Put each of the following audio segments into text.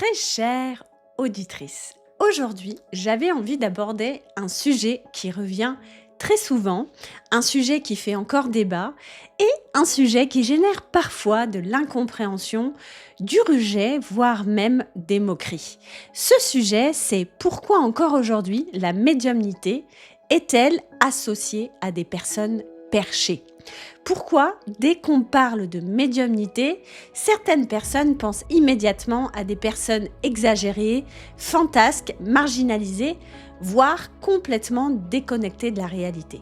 Très chère auditrice, aujourd'hui j'avais envie d'aborder un sujet qui revient très souvent, un sujet qui fait encore débat et un sujet qui génère parfois de l'incompréhension, du rejet, voire même des moqueries. Ce sujet, c'est pourquoi encore aujourd'hui la médiumnité est-elle associée à des personnes perchées? Pourquoi, dès qu'on parle de médiumnité, certaines personnes pensent immédiatement à des personnes exagérées, fantasques, marginalisées, voire complètement déconnectées de la réalité?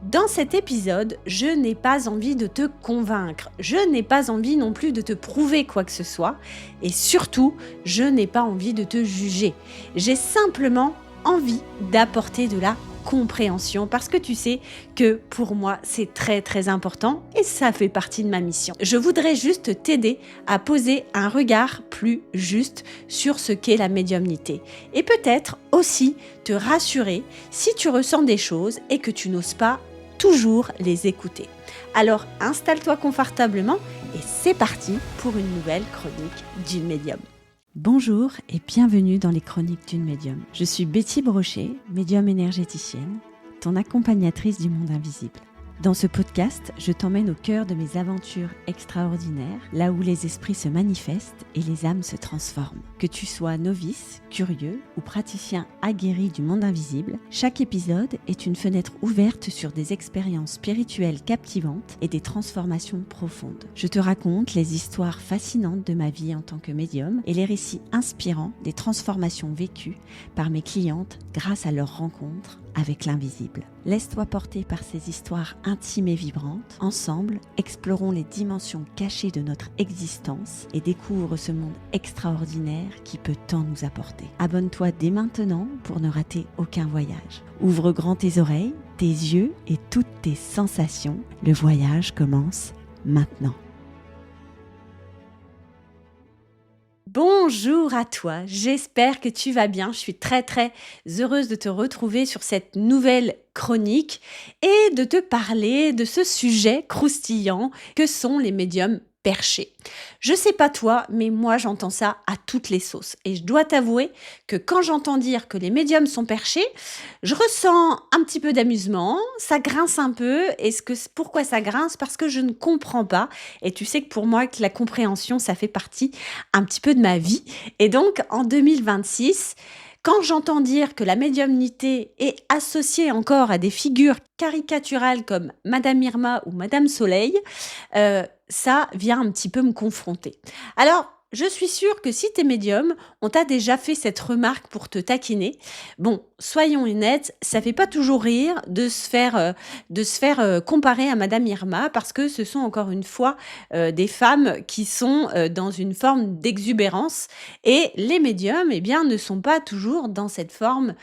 Dans cet épisode, je n'ai pas envie de te convaincre, je n'ai pas envie non plus de te prouver quoi que ce soit, et surtout, je n'ai pas envie de te juger. J'ai simplement envie d'apporter de la compréhension parce que tu sais que pour moi c'est très très important et ça fait partie de ma mission. Je voudrais juste t'aider à poser un regard plus juste sur ce qu'est la médiumnité et peut-être aussi te rassurer si tu ressens des choses et que tu n'oses pas toujours les écouter. Alors installe-toi confortablement et c'est parti pour une nouvelle chronique d'une médium. Bonjour et bienvenue dans les chroniques d'une médium. Je suis Betty Brochet, médium énergéticienne, ton accompagnatrice du monde invisible. Dans ce podcast, je t'emmène au cœur de mes aventures extraordinaires, là où les esprits se manifestent et les âmes se transforment. Que tu sois novice, curieux ou praticien aguerri du monde invisible, chaque épisode est une fenêtre ouverte sur des expériences spirituelles captivantes et des transformations profondes. Je te raconte les histoires fascinantes de ma vie en tant que médium et les récits inspirants des transformations vécues par mes clientes grâce à leurs rencontres avec l'invisible. Laisse-toi porter par ces histoires intimes et vibrantes. Ensemble, explorons les dimensions cachées de notre existence et découvre ce monde extraordinaire qui peut tant nous apporter. Abonne-toi dès maintenant pour ne rater aucun voyage. Ouvre grand tes oreilles, tes yeux et toutes tes sensations. Le voyage commence maintenant. Bonjour à toi, j'espère que tu vas bien. Je suis très très heureuse de te retrouver sur cette nouvelle chronique et de te parler de ce sujet croustillant que sont les médiums perchés. Je sais pas toi, mais moi j'entends ça à toutes les sauces. Et je dois t'avouer que quand j'entends dire que les médiums sont perchés, je ressens un petit peu d'amusement, ça grince un peu. Pourquoi ça grince? Parce que je ne comprends pas. Et tu sais que pour moi, que la compréhension, ça fait partie un petit peu de ma vie. Et donc, en 2026, quand j'entends dire que la médiumnité est associée encore à des figures caricaturales comme Madame Irma ou Madame Soleil, ça vient un petit peu me confronter. Alors, je suis sûre que si t'es médium, on t'a déjà fait cette remarque pour te taquiner. Bon, soyons honnêtes, ça fait pas toujours rire de se faire comparer à Madame Irma parce que ce sont encore une fois des femmes qui sont dans une forme d'exubérance et les médiums, eh bien, ne sont pas toujours dans cette forme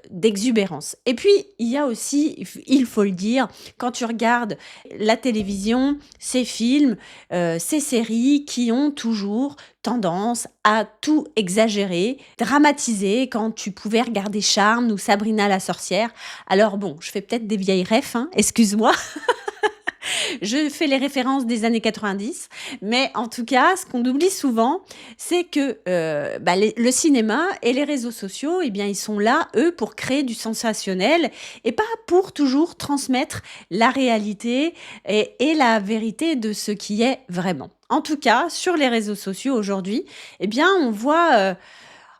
d'exubérance. Et puis, il y a aussi, il faut le dire, quand tu regardes la télévision, ces films, ces séries qui ont toujours tendance à tout exagérer, dramatiser quand tu pouvais regarder Charme ou Sabrina la sorcière. Alors bon, je fais peut-être des vieilles refs, hein, excuse-moi. Je fais les références des années 90, mais en tout cas, ce qu'on oublie souvent, c'est que le cinéma et les réseaux sociaux, eh bien, ils sont là, eux, pour créer du sensationnel et pas pour toujours transmettre la réalité et la vérité de ce qui est vraiment. En tout cas, sur les réseaux sociaux aujourd'hui, eh bien, on voit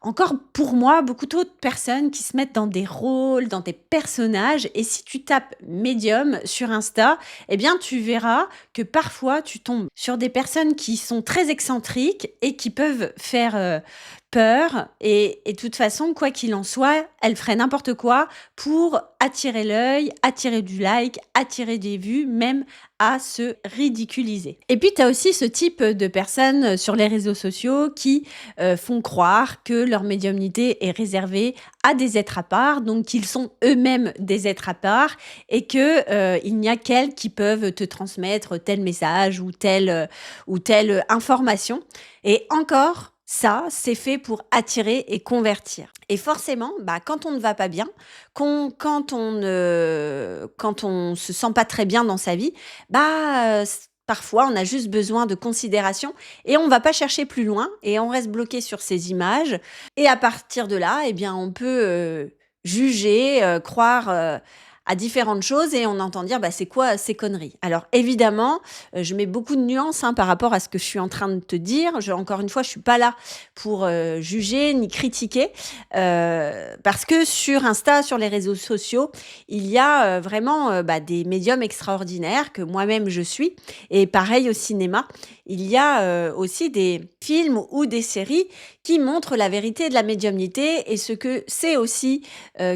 encore pour moi, beaucoup d'autres personnes qui se mettent dans des rôles, dans des personnages. Et si tu tapes médium sur Insta, eh bien, tu verras que parfois, tu tombes sur des personnes qui sont très excentriques et qui peuvent faire peur. Et de toute façon, quoi qu'il en soit, elles feraient n'importe quoi pour attirer l'œil, attirer du like, attirer des vues, même à se ridiculiser. Et puis, tu as aussi ce type de personnes sur les réseaux sociaux qui font croire que leur médiumnité est réservée à des êtres à part, donc qu'ils sont eux-mêmes des êtres à part et que il n'y a qu'elles qui peuvent te transmettre tel message ou telle information. Et encore, ça, c'est fait pour attirer et convertir. Et forcément, quand on ne va pas bien, quand on se sent pas très bien dans sa vie, Parfois, on a juste besoin de considération et on va pas chercher plus loin et on reste bloqué sur ces images et à partir de là, eh bien, on peut, juger, croire, à différentes choses et on entend dire: «Bah, c'est quoi ces conneries?» Alors évidemment, je mets beaucoup de nuances, hein, par rapport à ce que je suis en train de te dire. Encore une fois, je suis pas là pour, juger ni critiquer, parce que sur Insta, sur les réseaux sociaux, il y a, vraiment, bah, des médiums extraordinaires que moi-même je suis et pareil au cinéma. Il y a, aussi des films ou des séries qui montrent la vérité de la médiumnité et ce que c'est aussi,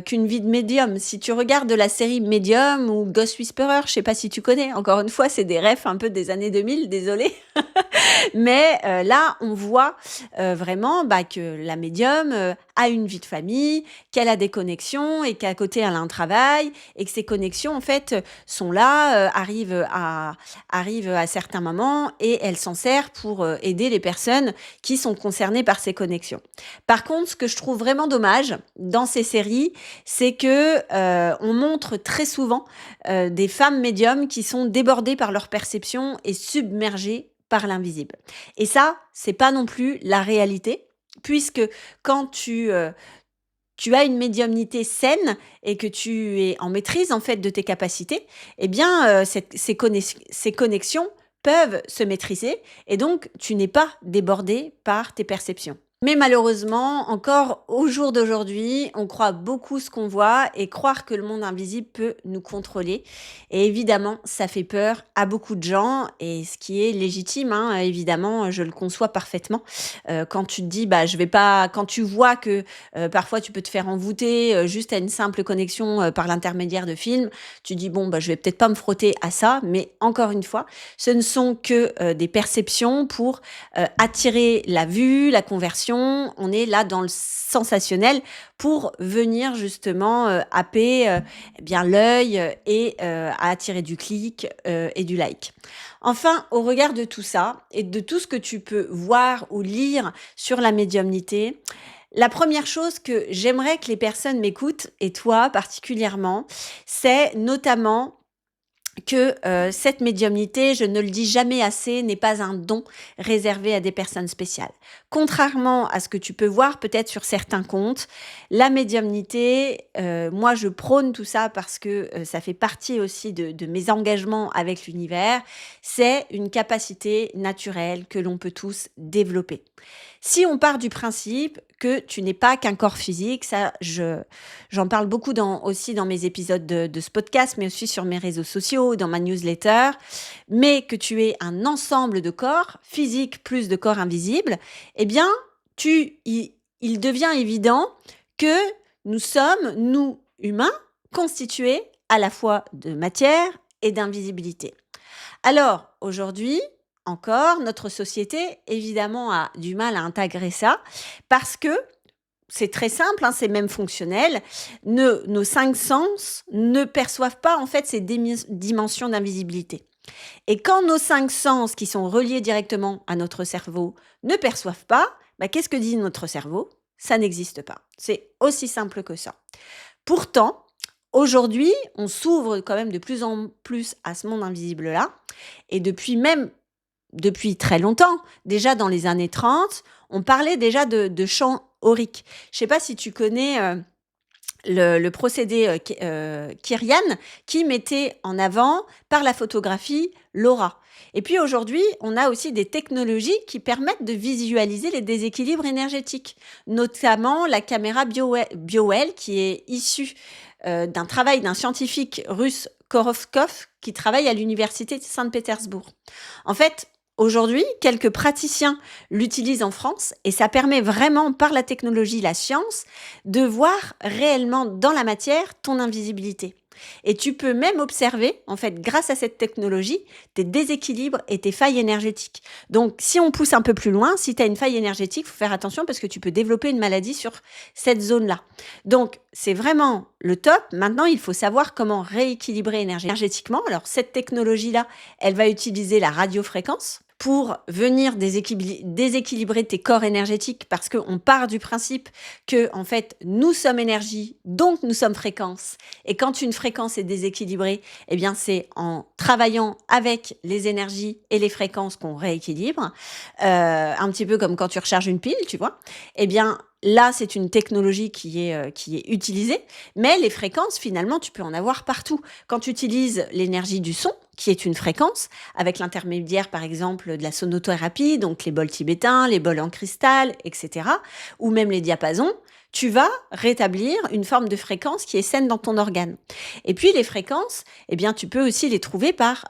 qu'une vie de médium. Si tu regardes la série Medium ou Ghost Whisperer, je sais pas si tu connais, encore une fois, c'est des refs un peu des années 2000, désolée. Mais là, on voit vraiment bah, que la médium a une vie de famille, qu'elle a des connexions et qu'à côté, elle a un travail et que ces connexions, en fait, sont là, arrivent à certains moments et elle s'en sert pour aider les personnes qui sont concernées par ces connexions. Par contre, ce que je trouve vraiment dommage dans ces séries, c'est que on montre très souvent des femmes médiums qui sont débordées par leur perception et submergées par l'invisible. Et ça, c'est pas non plus la réalité, puisque quand tu as une médiumnité saine et que tu es en maîtrise en fait de tes capacités, eh bien ces connexions peuvent se maîtriser et donc tu n'es pas débordé par tes perceptions. Mais malheureusement, encore au jour d'aujourd'hui, on croit beaucoup ce qu'on voit et croire que le monde invisible peut nous contrôler. Et évidemment, ça fait peur à beaucoup de gens et ce qui est légitime, hein, évidemment, je le conçois parfaitement. Quand tu te dis, bah, je vais pas, quand tu vois que parfois tu peux te faire envoûter juste à une simple connexion par l'intermédiaire de films, tu dis, bon, bah, je vais peut-être pas me frotter à ça, mais encore une fois, ce ne sont que des perceptions pour attirer la vue, la conversion. On est là dans le sensationnel pour venir justement happer eh bien l'œil et attirer du clic et du like. Enfin, au regard de tout ça et de tout ce que tu peux voir ou lire sur la médiumnité, la première chose que j'aimerais que les personnes m'écoutent, et toi particulièrement, c'est notamment que cette médiumnité, je ne le dis jamais assez, n'est pas un don réservé à des personnes spéciales. Contrairement à ce que tu peux voir peut-être sur certains comptes, la médiumnité, moi je prône tout ça parce que ça fait partie aussi de mes engagements avec l'univers, c'est une capacité naturelle que l'on peut tous développer. Si on part du principe que tu n'es pas qu'un corps physique, ça, j'en parle beaucoup aussi dans mes épisodes de ce podcast, mais aussi sur mes réseaux sociaux, dans ma newsletter, mais que tu es un ensemble de corps physiques plus de corps invisibles, eh bien, il devient évident que nous sommes, nous, humains, constitués à la fois de matière et d'invisibilité. Alors, aujourd'hui, encore, notre société, évidemment, a du mal à intégrer ça parce que c'est très simple, hein, c'est même fonctionnel. Nos cinq sens ne perçoivent pas en fait ces dimensions d'invisibilité. Et quand nos cinq sens, qui sont reliés directement à notre cerveau, ne perçoivent pas, bah, qu'est-ce que dit notre cerveau? Ça n'existe pas. C'est aussi simple que ça. Pourtant, aujourd'hui, on s'ouvre quand même de plus en plus à ce monde invisible-là. Et depuis très longtemps, déjà dans les années 30, on parlait déjà de champ aurique. Je ne sais pas si tu connais le procédé Kirian qui mettait en avant par la photographie l'aura. Et puis aujourd'hui, on a aussi des technologies qui permettent de visualiser les déséquilibres énergétiques, notamment la caméra BioWell qui est issue d'un travail d'un scientifique russe Korotkov qui travaille à l'université de Saint-Pétersbourg. En fait, aujourd'hui, quelques praticiens l'utilisent en France et ça permet vraiment, par la technologie, la science, de voir réellement dans la matière ton invisibilité. Et tu peux même observer, en fait, grâce à cette technologie, tes déséquilibres et tes failles énergétiques. Donc, si on pousse un peu plus loin, si tu as une faille énergétique, il faut faire attention parce que tu peux développer une maladie sur cette zone-là. Donc, c'est vraiment le top. Maintenant, il faut savoir comment rééquilibrer énergétiquement. Alors, cette technologie-là, elle va utiliser la radiofréquence pour venir déséquilibrer tes corps énergétiques parce qu'on part du principe que, en fait, nous sommes énergie, donc nous sommes fréquence. Et quand une fréquence est déséquilibrée, eh bien, c'est en travaillant avec les énergies et les fréquences qu'on rééquilibre. Un petit peu comme quand tu recharges une pile, tu vois. Eh bien, là, c'est une technologie qui est utilisée, mais les fréquences, finalement, tu peux en avoir partout. Quand tu utilises l'énergie du son, qui est une fréquence, avec l'intermédiaire, par exemple, de la sonothérapie, donc les bols tibétains, les bols en cristal, etc., ou même les diapasons, tu vas rétablir une forme de fréquence qui est saine dans ton organe. Et puis les fréquences, eh bien, tu peux aussi les trouver par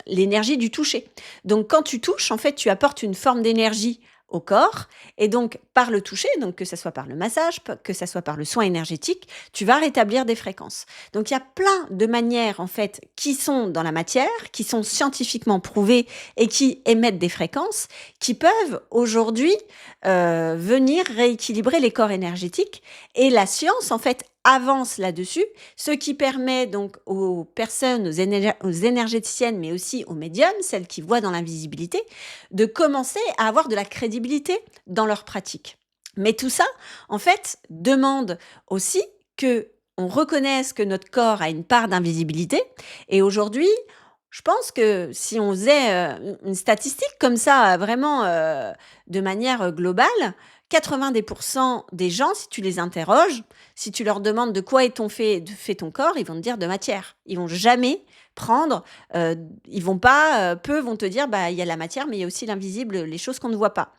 l'énergie du toucher. Donc quand tu touches, en fait, tu apportes une forme d'énergie au corps et donc par le toucher, donc que ce soit par le massage, que ce soit par le soin énergétique, tu vas rétablir des fréquences. Donc il y a plein de manières en fait qui sont dans la matière, qui sont scientifiquement prouvées et qui émettent des fréquences qui peuvent aujourd'hui venir rééquilibrer les corps énergétiques et la science en fait avance là-dessus, ce qui permet donc aux personnes, aux énergéticiennes, mais aussi aux médiums, celles qui voient dans l'invisibilité, de commencer à avoir de la crédibilité dans leur pratique. Mais tout ça, en fait, demande aussi que on reconnaisse que notre corps a une part d'invisibilité. Et aujourd'hui, je pense que si on faisait une statistique comme ça, vraiment de manière globale, 90% des gens, si tu les interroges, si tu leur demandes de quoi est fait ton corps, ils vont te dire de matière. Ils vont jamais prendre, ils vont pas, peu vont te dire, bah il y a la matière, mais il y a aussi l'invisible, les choses qu'on ne voit pas.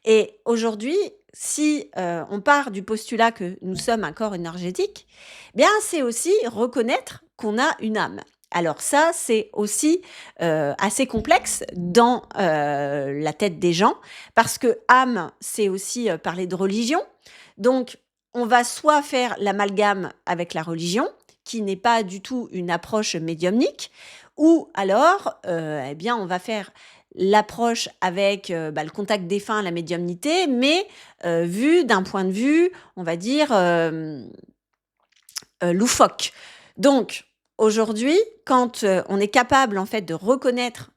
Et aujourd'hui, si on part du postulat que nous sommes un corps énergétique, bien c'est aussi reconnaître qu'on a une âme. Alors ça, c'est aussi assez complexe dans la tête des gens, parce que âme, c'est aussi parler de religion. Donc, on va soit faire l'amalgame avec la religion, qui n'est pas du tout une approche médiumnique, ou alors, eh bien, on va faire l'approche avec le contact défunt, la médiumnité, mais vu d'un point de vue, on va dire, loufoque. Donc, aujourd'hui, quand on est capable en fait de reconnaître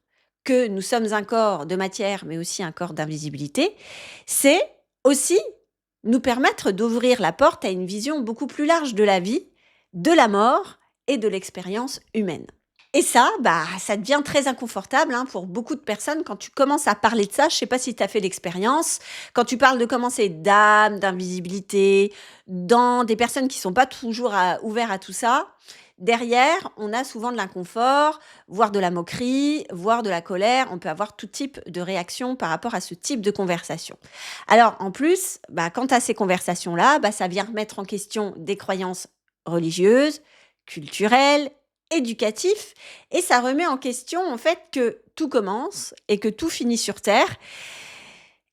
que nous sommes un corps de matière, mais aussi un corps d'invisibilité, c'est aussi nous permettre d'ouvrir la porte à une vision beaucoup plus large de la vie, de la mort et de l'expérience humaine. Et ça, bah, ça devient très inconfortable pour beaucoup de personnes quand tu commences à parler de ça. Je sais pas si tu as fait l'expérience. Quand tu parles de commencer d'âme, d'invisibilité, dans des personnes qui sont pas toujours ouvertes à tout ça, derrière, on a souvent de l'inconfort, voire de la moquerie, voire de la colère. On peut avoir tout type de réaction par rapport à ce type de conversation. Alors, en plus, bah, quant à ces conversations-là, bah, ça vient remettre en question des croyances religieuses, culturelles, éducatif et ça remet en question en fait que tout commence et que tout finit sur terre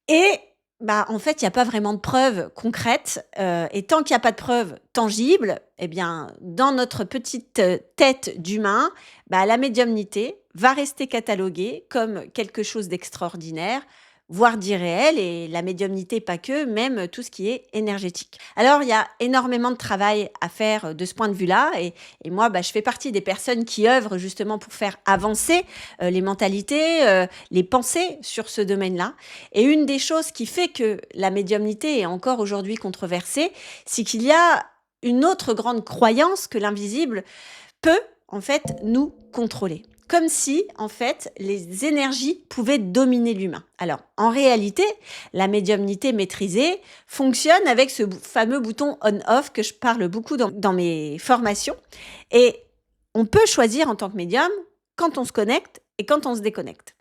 et bah en fait il n'y a pas vraiment de preuves concrètes et tant qu'il n'y a pas de preuves tangibles eh bien dans notre petite tête d'humain bah, la médiumnité va rester cataloguée comme quelque chose d'extraordinaire voire d'irréel et la médiumnité pas que, même tout ce qui est énergétique. Alors il y a énormément de travail à faire de ce point de vue-là et moi bah, je fais partie des personnes qui œuvrent justement pour faire avancer les mentalités, les pensées sur ce domaine-là. Et une des choses qui fait que la médiumnité est encore aujourd'hui controversée, c'est qu'il y a une autre grande croyance que l'invisible peut en fait nous contrôler. Comme si, en fait, les énergies pouvaient dominer l'humain. Alors, en réalité, la médiumnité maîtrisée fonctionne avec ce fameux bouton on-off que je parle beaucoup dans mes formations. Et on peut choisir en tant que médium quand on se connecte et quand on se déconnecte.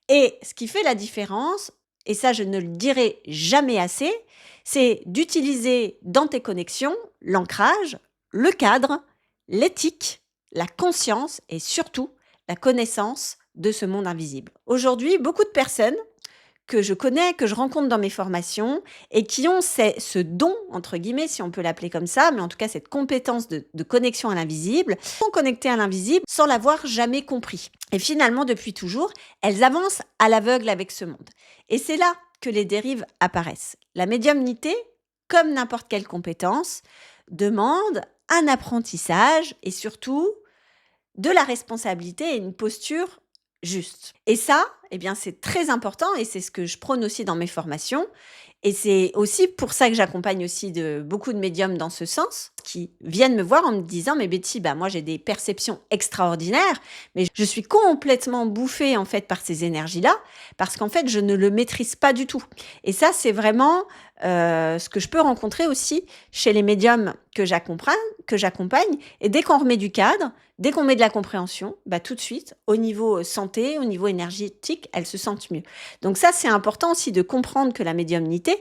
Et ce qui fait la différence, et ça je ne le dirai jamais assez, c'est d'utiliser dans tes connexions l'ancrage, le cadre, l'éthique, la conscience et surtout la connaissance de ce monde invisible. Aujourd'hui, beaucoup de personnes que je connais, que je rencontre dans mes formations et qui ont ce don, entre guillemets, si on peut l'appeler comme ça, mais en tout cas cette compétence de connexion à l'invisible, sont connectées à l'invisible sans l'avoir jamais compris. Et finalement, depuis toujours, elles avancent à l'aveugle avec ce monde. Et c'est là que les dérives apparaissent. La médiumnité, comme n'importe quelle compétence, demande un apprentissage et surtout de la responsabilité et une posture juste. Et ça, eh bien, c'est très important et c'est ce que je prône aussi dans mes formations. Et c'est aussi pour ça que j'accompagne aussi beaucoup de médiums dans ce sens, qui viennent me voir en me disant: «Mais Betty, bah, moi j'ai des perceptions extraordinaires, mais je suis complètement bouffée en fait par ces énergies-là, parce qu'en fait je ne le maîtrise pas du tout». Et ça, c'est vraiment ce que je peux rencontrer aussi chez les médiums que j'accompagne. Et dès qu'on remet du cadre, dès qu'on met de la compréhension, bah, tout de suite, au niveau santé, au niveau énergétique, elles se sentent mieux. Donc ça, c'est important aussi de comprendre que la médiumnité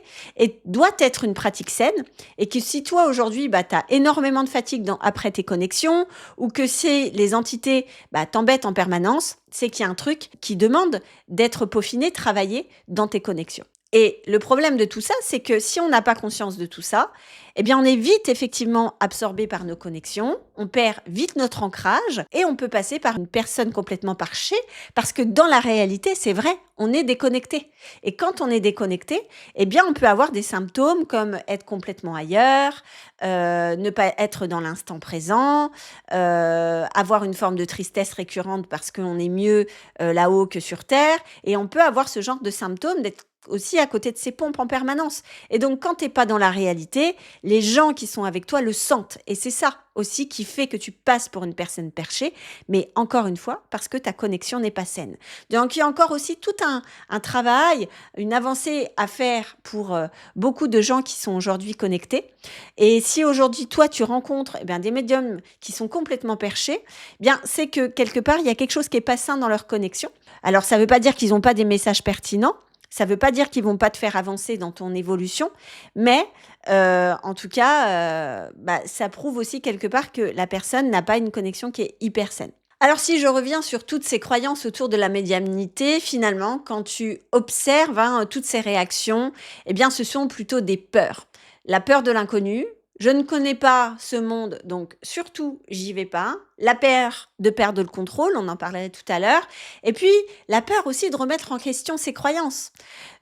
doit être une pratique saine et que si toi, aujourd'hui, bah, tu as énormément de fatigue après tes connexions ou que c'est les entités bah, t'embêtent en permanence, c'est qu'il y a un truc qui demande d'être peaufiné, travaillé dans tes connexions. Et le problème de tout ça, c'est que si on n'a pas conscience de tout ça, eh bien, on est vite effectivement absorbé par nos connexions, on perd vite notre ancrage et on peut passer par une personne complètement parchée parce que dans la réalité, c'est vrai, on est déconnecté. Et quand on est déconnecté, eh bien, on peut avoir des symptômes comme être complètement ailleurs, ne pas être dans l'instant présent, avoir une forme de tristesse récurrente parce qu'on est mieux là-haut que sur Terre. Et on peut avoir ce genre de symptômes d'être aussi à côté de ses pompes en permanence. Et donc, quand t'es pas dans la réalité, les gens qui sont avec toi le sentent. Et c'est ça aussi qui fait que tu passes pour une personne perchée, mais encore une fois, parce que ta connexion n'est pas saine. Donc, il y a encore aussi tout un travail, une avancée à faire pour beaucoup de gens qui sont aujourd'hui connectés. Et si aujourd'hui, toi, tu rencontres des médiums qui sont complètement perchés, bien, c'est que quelque part, il y a quelque chose qui est pas sain dans leur connexion. Alors, ça veut pas dire qu'ils n'ont pas des messages pertinents, ça ne veut pas dire qu'ils vont pas te faire avancer dans ton évolution, mais en tout cas, ça prouve aussi quelque part que la personne n'a pas une connexion qui est hyper saine. Alors si je reviens sur toutes ces croyances autour de la médiumnité, finalement, quand tu observes toutes ces réactions, eh bien ce sont plutôt des peurs. La peur de l'inconnu, je ne connais pas ce monde, donc surtout j'y vais pas. La peur de perdre le contrôle, on en parlait tout à l'heure. Et puis la peur aussi de remettre en question ses croyances.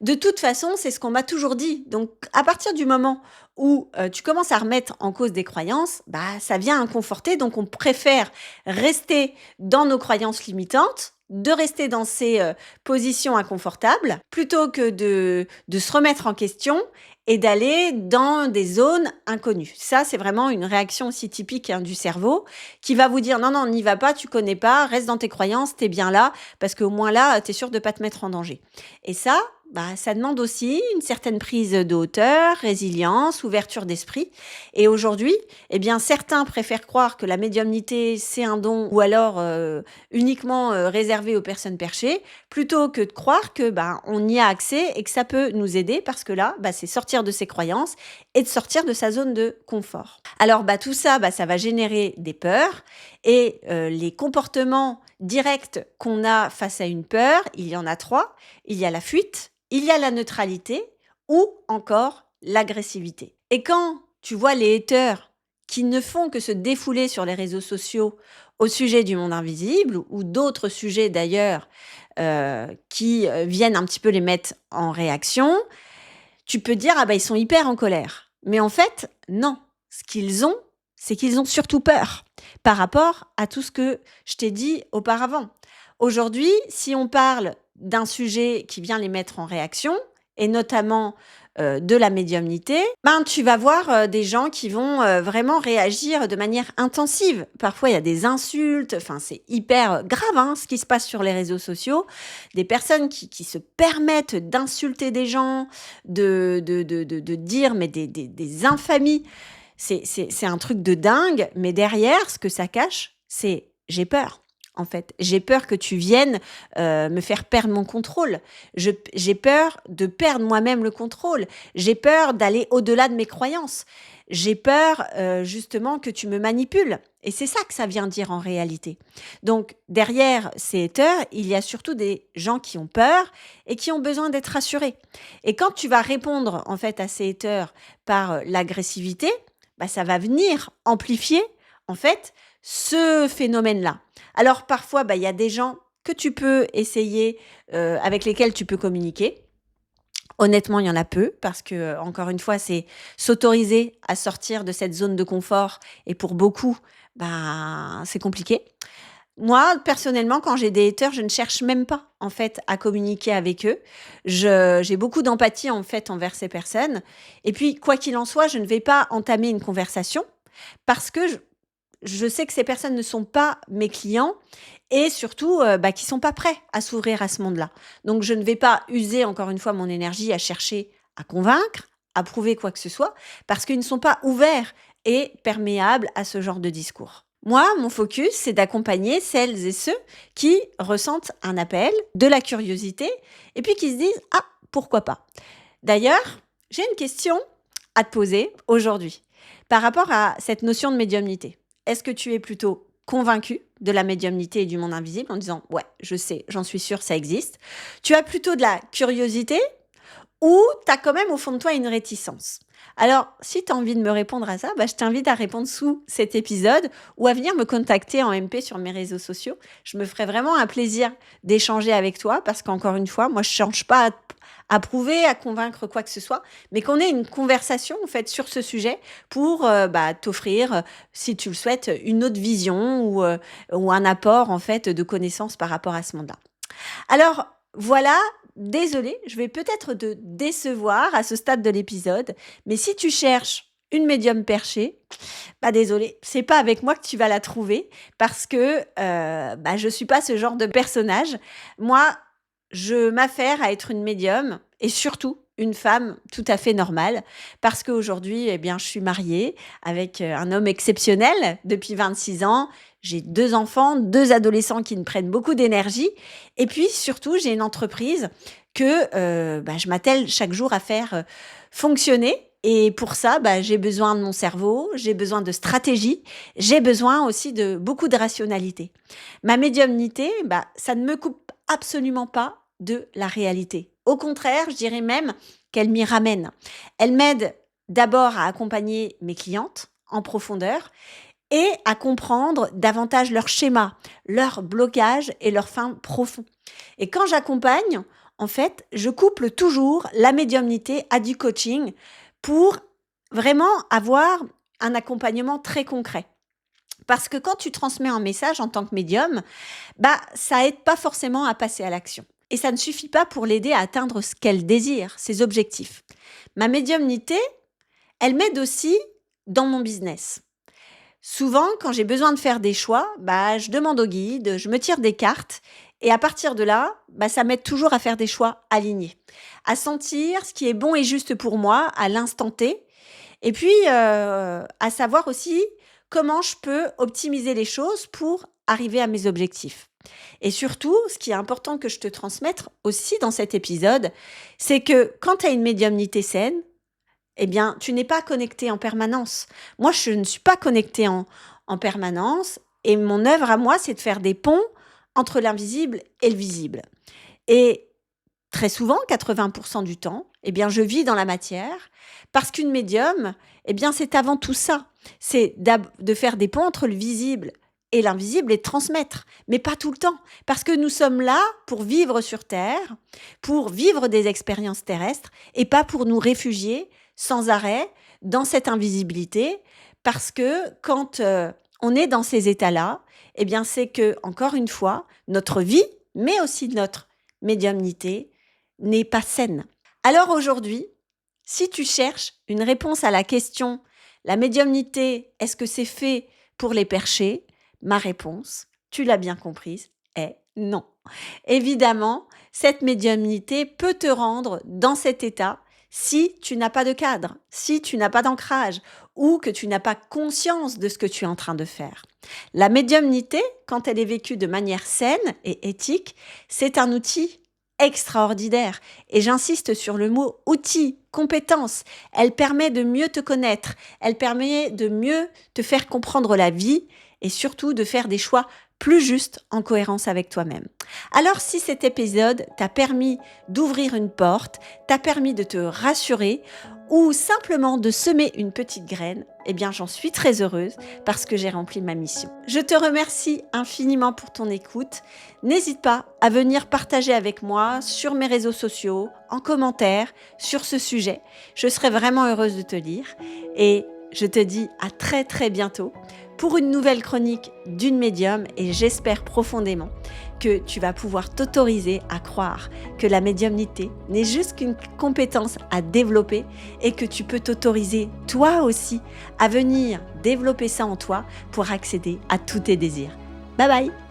De toute façon, c'est ce qu'on m'a toujours dit. Donc à partir du moment où tu commences à remettre en cause des croyances, bah ça vient inconforter. Donc on préfère rester dans nos croyances limitantes, de rester dans ces positions inconfortables, plutôt que de se remettre en question et d'aller dans des zones inconnues. Ça, c'est vraiment une réaction aussi typique du cerveau qui va vous dire non, non, n'y va pas, tu connais pas, reste dans tes croyances, t'es bien là, parce qu'au moins là, t'es sûr de pas te mettre en danger. Et ça, ça demande aussi une certaine prise de hauteur, résilience, ouverture d'esprit. Et aujourd'hui, eh bien, certains préfèrent croire que la médiumnité, c'est un don ou alors uniquement réservé aux personnes perchées, plutôt que de croire que on y a accès et que ça peut nous aider parce que là, c'est sortir de ses croyances et de sortir de sa zone de confort. Alors, tout ça, ça va générer des peurs et les comportements directs qu'on a face à une peur, il y en a 3. Il y a la fuite, il y a la neutralité ou encore l'agressivité. Et quand tu vois les haters qui ne font que se défouler sur les réseaux sociaux au sujet du monde invisible ou d'autres sujets d'ailleurs qui viennent un petit peu les mettre en réaction, tu peux dire ils sont hyper en colère. Mais en fait, non. Ce qu'ils ont, c'est qu'ils ont surtout peur par rapport à tout ce que je t'ai dit auparavant. Aujourd'hui, si on parle d'un sujet qui vient les mettre en réaction, et notamment de la médiumnité, tu vas voir des gens qui vont vraiment réagir de manière intensive. Parfois, il y a des insultes, c'est hyper grave ce qui se passe sur les réseaux sociaux. Des personnes qui se permettent d'insulter des gens, de dire mais des infamies. C'est un truc de dingue, mais derrière, ce que ça cache, c'est j'ai peur. En fait, j'ai peur que tu viennes me faire perdre mon contrôle. J'ai peur de perdre moi-même le contrôle. J'ai peur d'aller au-delà de mes croyances. J'ai peur justement que tu me manipules. Et c'est ça que ça vient dire en réalité. Donc, derrière ces haters, il y a surtout des gens qui ont peur et qui ont besoin d'être rassurés. Et quand tu vas répondre en fait à ces haters par l'agressivité, ça va venir amplifier en fait ce phénomène-là. Alors parfois, il y a des gens que tu peux essayer, avec lesquels tu peux communiquer. Honnêtement, il y en a peu parce que, encore une fois, c'est s'autoriser à sortir de cette zone de confort et pour beaucoup, c'est compliqué. Moi, personnellement, quand j'ai des haters, je ne cherche même pas, en fait, à communiquer avec eux. J'ai beaucoup d'empathie, en fait, envers ces personnes. Et puis, quoi qu'il en soit, je ne vais pas entamer une conversation parce que je sais que ces personnes ne sont pas mes clients et surtout, qui sont pas prêts à s'ouvrir à ce monde-là. Donc je ne vais pas user encore une fois mon énergie à chercher à convaincre, à prouver quoi que ce soit, parce qu'ils ne sont pas ouverts et perméables à ce genre de discours. Moi, mon focus, c'est d'accompagner celles et ceux qui ressentent un appel, de la curiosité, et puis qui se disent: «Ah, pourquoi pas?» D'ailleurs, j'ai une question à te poser aujourd'hui par rapport à cette notion de médiumnité. Est-ce que tu es plutôt convaincu de la médiumnité et du monde invisible en disant: «Ouais, je sais, j'en suis sûre, ça existe». Tu as plutôt de la curiosité ou tu as quand même au fond de toi une réticence? Alors, si tu as envie de me répondre à ça, je t'invite à répondre sous cet épisode ou à venir me contacter en MP sur mes réseaux sociaux. Je me ferai vraiment un plaisir d'échanger avec toi parce qu'encore une fois, moi, je ne cherche pas à prouver, à convaincre quoi que ce soit, mais qu'on ait une conversation en fait sur ce sujet pour t'offrir, si tu le souhaites, une autre vision ou un apport en fait de connaissances par rapport à ce monde-là. Alors voilà, désolée, je vais peut-être te décevoir à ce stade de l'épisode, mais si tu cherches une médium perchée, désolée, c'est pas avec moi que tu vas la trouver parce que je suis pas ce genre de personnage. Moi, je m'affaire à être une médium et surtout une femme tout à fait normale parce qu'aujourd'hui, eh bien, je suis mariée avec un homme exceptionnel depuis 26 ans. J'ai 2 enfants, 2 adolescents qui me prennent beaucoup d'énergie et puis surtout, j'ai une entreprise que je m'attelle chaque jour à faire fonctionner. Et pour ça, j'ai besoin de mon cerveau, j'ai besoin de stratégie, j'ai besoin aussi de beaucoup de rationalité. Ma médiumnité, ça ne me coupe absolument pas de la réalité. Au contraire, je dirais même qu'elle m'y ramène. Elle m'aide d'abord à accompagner mes clientes en profondeur et à comprendre davantage leur schéma, leur blocage et leurs fins profonds. Et quand j'accompagne, en fait, je couple toujours la médiumnité à du coaching pour vraiment avoir un accompagnement très concret. Parce que quand tu transmets un message en tant que médium, ça aide pas forcément à passer à l'action. Et ça ne suffit pas pour l'aider à atteindre ce qu'elle désire, ses objectifs. Ma médiumnité, elle m'aide aussi dans mon business. Souvent, quand j'ai besoin de faire des choix, je demande au guide, je me tire des cartes et à partir de là, ça m'aide toujours à faire des choix alignés, à sentir ce qui est bon et juste pour moi à l'instant T et puis à savoir aussi comment je peux optimiser les choses pour arriver à mes objectifs. Et surtout, ce qui est important que je te transmette aussi dans cet épisode, c'est que quand tu as une médiumnité saine, eh bien, tu n'es pas connecté en permanence. Moi, je ne suis pas connectée en permanence et mon œuvre à moi, c'est de faire des ponts entre l'invisible et le visible. Et très souvent, 80% du temps, eh bien, je vis dans la matière parce qu'une médium, eh bien, c'est avant tout ça. C'est de faire des ponts entre le visible et l'invisible et de transmettre, mais pas tout le temps. Parce que nous sommes là pour vivre sur Terre, pour vivre des expériences terrestres et pas pour nous réfugier sans arrêt dans cette invisibilité. Parce que quand on est dans ces états-là, eh bien, c'est que, encore une fois, notre vie, mais aussi notre médiumnité, n'est pas saine. Alors aujourd'hui, si tu cherches une réponse à la question la médiumnité, est-ce que c'est fait pour les perchés? Ma réponse, tu l'as bien comprise, est non. Évidemment, cette médiumnité peut te rendre dans cet état si tu n'as pas de cadre, si tu n'as pas d'ancrage ou que tu n'as pas conscience de ce que tu es en train de faire. La médiumnité, quand elle est vécue de manière saine et éthique, c'est un outil extraordinaire. Et j'insiste sur le mot outil, compétence. Elle permet de mieux te connaître, elle permet de mieux te faire comprendre la vie et surtout de faire des choix plus justes en cohérence avec toi-même. Alors si cet épisode t'a permis d'ouvrir une porte, t'a permis de te rassurer ou simplement de semer une petite graine, eh bien j'en suis très heureuse parce que j'ai rempli ma mission. Je te remercie infiniment pour ton écoute. N'hésite pas à venir partager avec moi sur mes réseaux sociaux, en commentaire sur ce sujet. Je serai vraiment heureuse de te lire et je te dis à très très bientôt pour une nouvelle chronique d'une médium et j'espère profondément que tu vas pouvoir t'autoriser à croire que la médiumnité n'est juste qu'une compétence à développer et que tu peux t'autoriser toi aussi à venir développer ça en toi pour accéder à tous tes désirs. Bye bye!